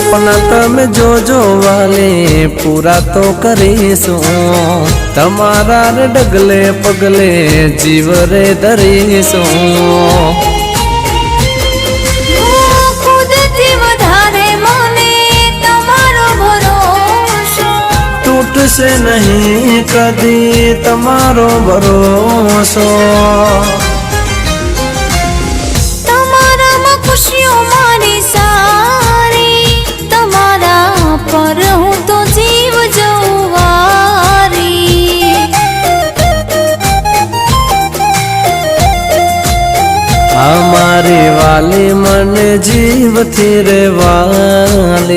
સપના તમે જોજો વાલે પૂરા તો કરીશું, તમારા રે ડગલે પગલે જીવ રે ધરીશું। तूटसे नहीं कदी तमारो भरोसो, तमारा में खुशियों मारी सारी, तमारा पर हूँ तो जीव जवारी। हमारी वाली मन जीव थी रे वाली।